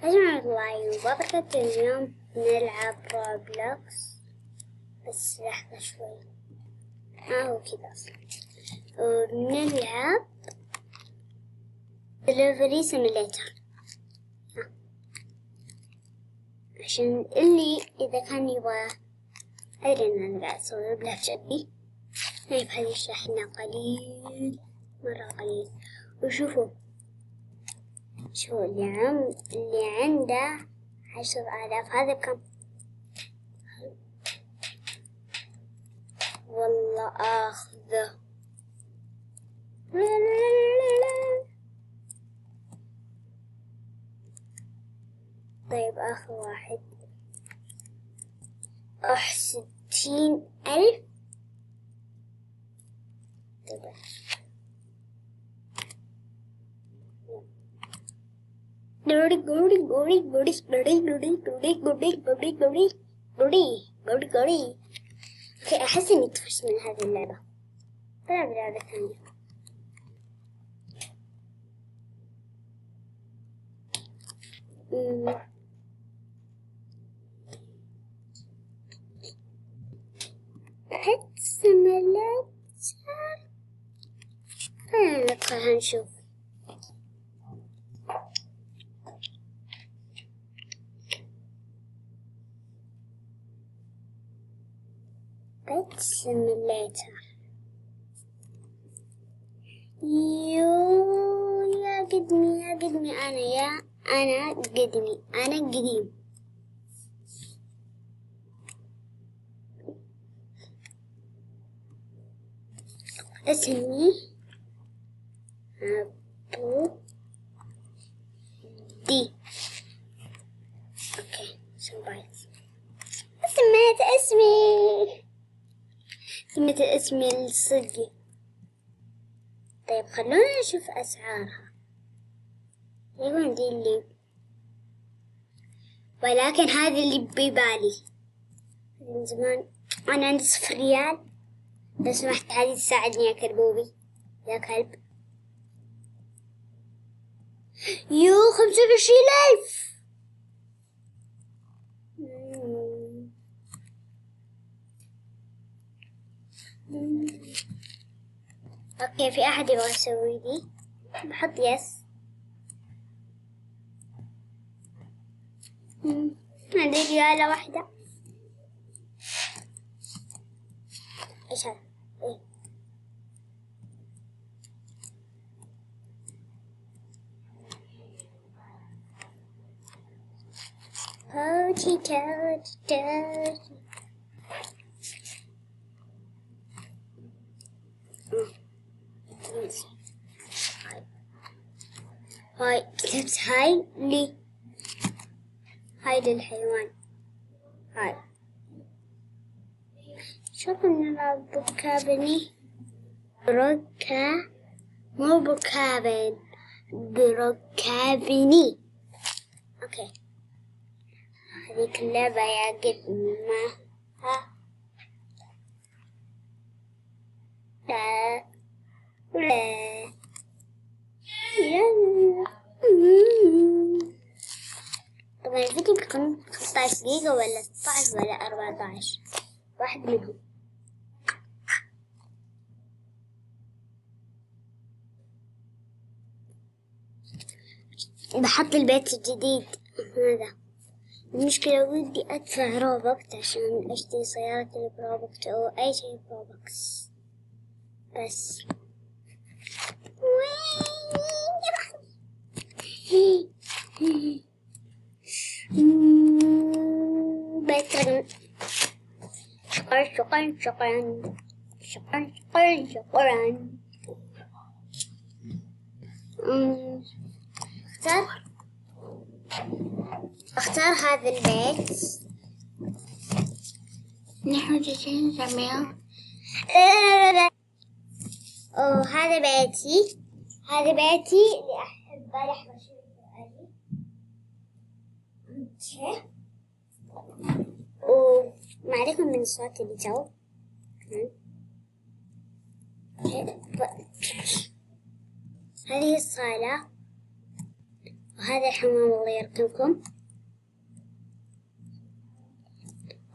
أجمع الله وبركة. اليوم نلعب روبلوكس، بس لحظة شوي. هو كذا أصلا. ونلعب دليفري سيميليتر، عشان اللي إذا كان يبغى. أدري إن أنا قاعد أصور بلا شبي. طيب هذه يشرح لنا قليل، مرة قليل. وشوفوا شو اللي عنده 10,000 هذا بكم؟ والله آخذه. طيب آخر واحد 60,000. طيب اوكي، احس اني طفشت من هذه اللعبة. بلعب لعبة ثانية. بيت سيميليتر. خلينا ندخل نشوف. بيت سيميليتر. يا قدمي أنا قديم. اسمي أبو دي. أوكي سميت اسمي الصدقي. طيب خلونا نشوف أسعارها. يقولون دي اللي، ولكن هذا اللي ببالي من زمان. أنا عندي 0 ريال. لو سمحت هذه تساعدني يا كلبوبي، يا كلب. 25,000. اوكي، في احد يبغى يسوي دي؟ بحط يس. عندي ريالة واحدة. ايش هذا؟ ايه توتي. هاي كتبت هاي لي. هاي للحيوان. هاي شوفوا نلعب بوكابني. مو بوكابن، بركابني. اوكي، هذيك اللعبة يا قد ما لا طبعا الفيديو بيكون 15 دقيقة ولا 16 ولا 14، واحد منهم. بحط البيت الجديد هذا. المشكلة ودي أدفع روبوكس عشان أشتري سيارة بروبوكس أو أي شيء بروبوكس بس. بيت رقم. شكرا. اختار هذا البيت. نحن جالسين نسميه. هذا بيتي. اللي أحبه لحظة شوي. وما عليكم من الصوت اللي جو. هذه الصالة وهذا الحمام الله يرحمكم.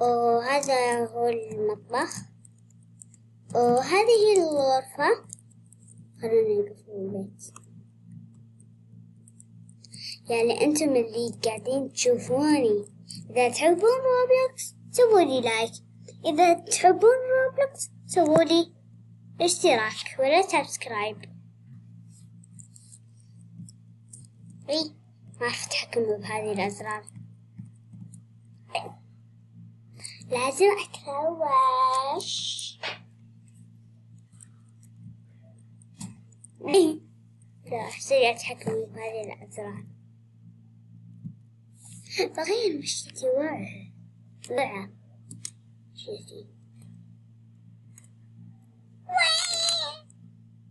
وهذا هو المطبخ، وهذه الغرفة. خلونا نقفل البيت. يعني أنتم اللي قاعدين تشوفوني، إذا تحبون روبلوكس سووا لي لايك، إذا تحبون روبلوكس سووا لي اشتراك ولا سبسكرايب. ما أفتحكم بهذه الأزرار، لازم أتروش. لا أحسن أتحكم بهذه الأزرار. بغير مشتتي وعى شتي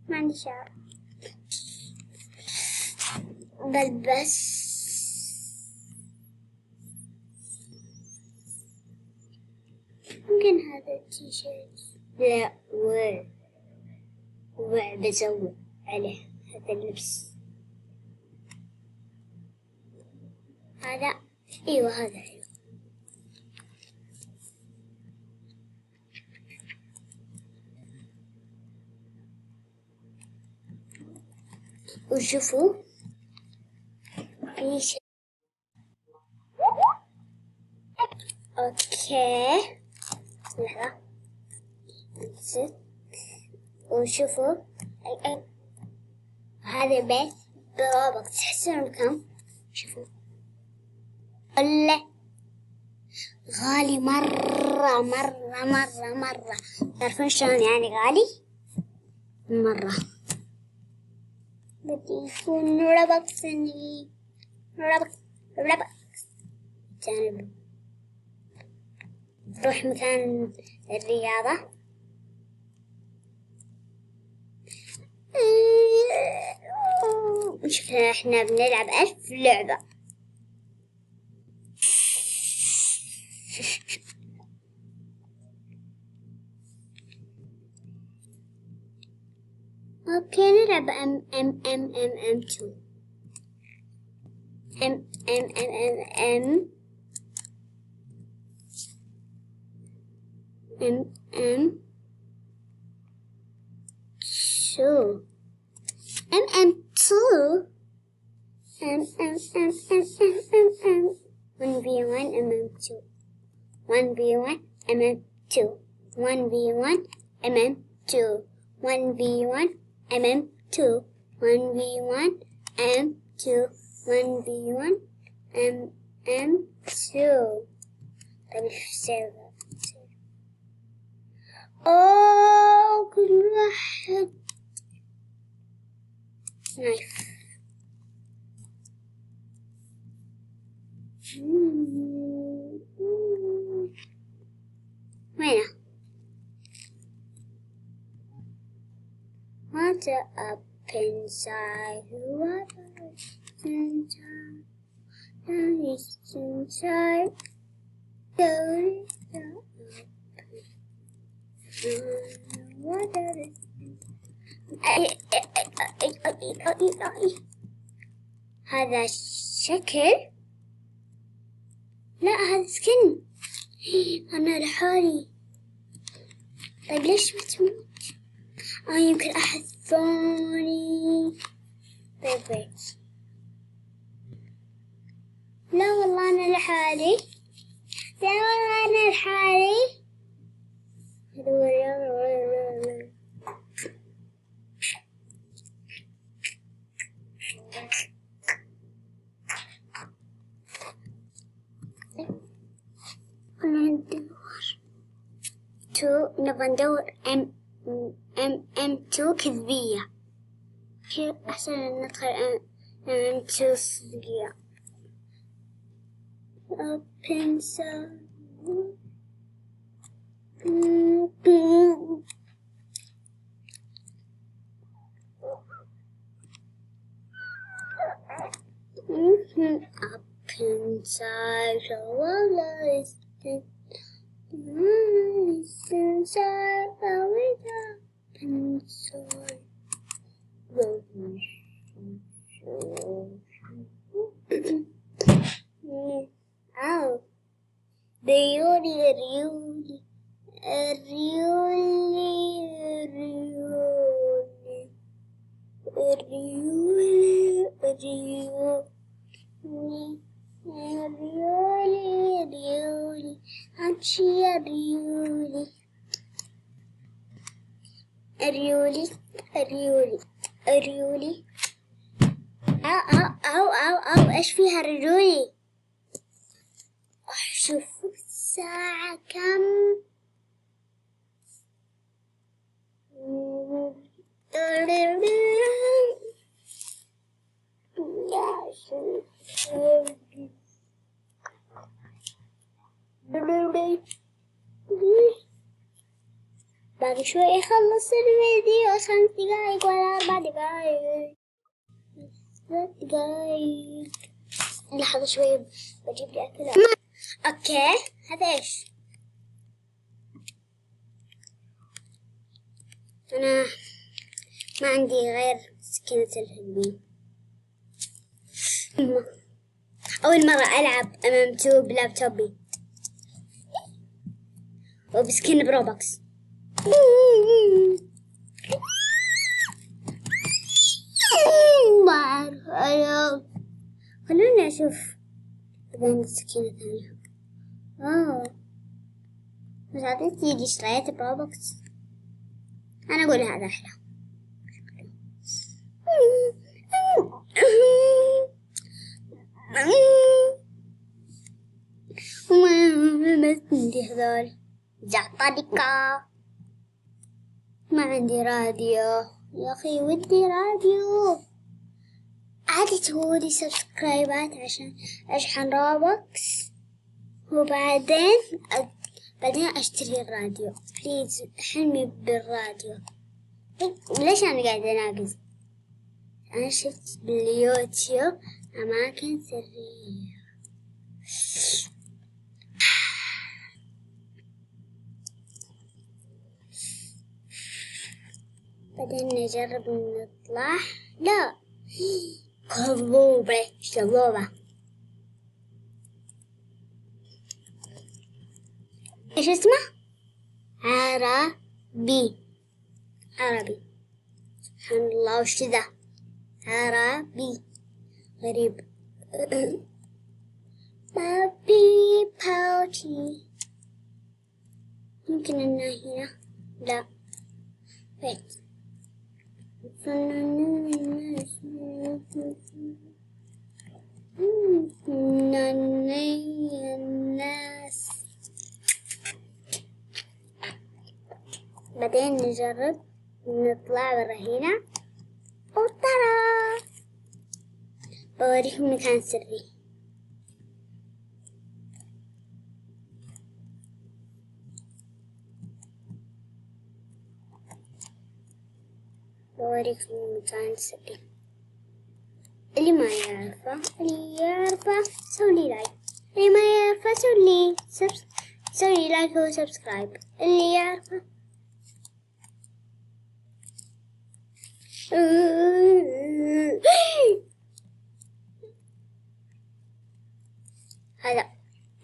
ما عندي شعر. بلبس ممكن هذا التيشيرت. لا بزود عليه هذا اللبس. هذا ايوه هذا حلو. وشوفوا في شيء. اوكي لحظة. وشوفوا هذا البيت بروبلوكس. تحسون كم؟ شوفوا غالي مرة. تعرفون شلون يعني غالي؟ مرة. بدي يكون روبلوكسني روبلوكس. جانب نروح مكان الرياضة. شوفنا احنا بنلعب 1000 لعبة. اوكي نلعب M2 1v1 MM2 1v1 MM2 1v1 MM2 1v1 MM2 1v1 M2 1v1 MM2. طيب ايش السالفة؟ كل واحد نايف. وينه؟ What up inside? What is inside? What is inside? What is هذا الشكل؟ لا هذا سكن. أنا لحالي. طيب ليش ما تموت؟ يمكن أحد ثاني. طيب wait. لا والله أنا لحالي. نبغى ندور M2 كذبية. أحسن ندخل M2 صدقية. Open sound. Up inside the world is inside the window inside the ريولي ريولي ريولي ريولي ريولي ريولي ريولي أمشي يا ريولي ريولي ريولي ريولي أو إيش فيها ريولي؟ شوف الساعة كم. باقي شوي يخلص الفيديو، 5 دقايق ولا 4 دقايق 3 دقايق. لحظة شوي بجيب لي أكل. أوكي هذا إيش؟ أنا ما عندي غير سكينة الهلوين. أول مرة ألعب أمام توب لابتوبي وبسكين بروبكس. ما أعرف أنا. خلوني أشوف إذا عندي سكينة ثانية. بس عطيتي يجي اشتريت بروبكس. أنا أقول هذا أحلى. ما عندي هذول جعطريكا. ما عندي راديو يا أخي، ودي راديو. عادي تسوولي سبسكرايبات عشان أشحن روبكس، وبعدين أشتري الراديو. بليز حلمي بالراديو. ليش أنا قاعدة أناقز؟ أنا شفت باليوتيوب أماكن سرية. بعدين نجرب نطلع. لا كذوبة شذوبة. إيش اسمه؟ عربي. عربي. سبحان الله وش ذا؟ عربي غريب. بابي باوتي. يمكن إنه هنا. لا wait. الناس. بعدين نجرب نطلع برا هنا. وترى بوريكم مكان سري. بوريكم مكان سري. اللي ما يعرفه، اللي يعرفه سوي لايك، اللي ما يعرفه سوي لايك وسبسكرايب. اللي يعرفه هذا.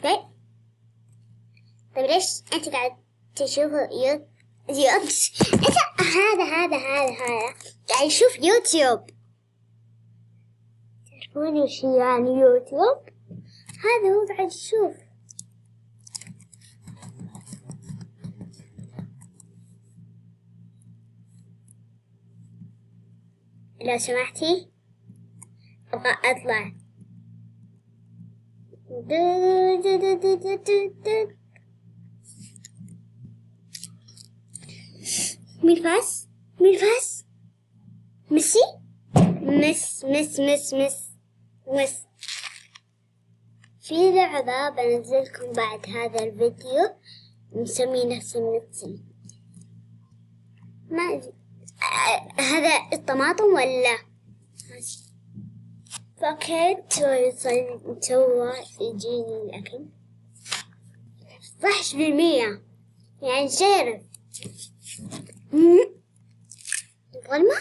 اوكي طيب ليش انت قاعد تشوف انت هذا قاعد يشوف يوتيوب. تعرفون وش يعني يوتيوب؟ هذا هو قاعد يشوف. لو سمحتي أبغى أطلع. مين فاز؟ مين فاز؟ ميسي؟ مس. في لعبة بنزلكم بعد هذا الفيديو نسمي نفس ميسي. ما أدري هذا الطماطم ولا فأوكي. تو يجيني الأكل 11% يعني جرب. ظلمة.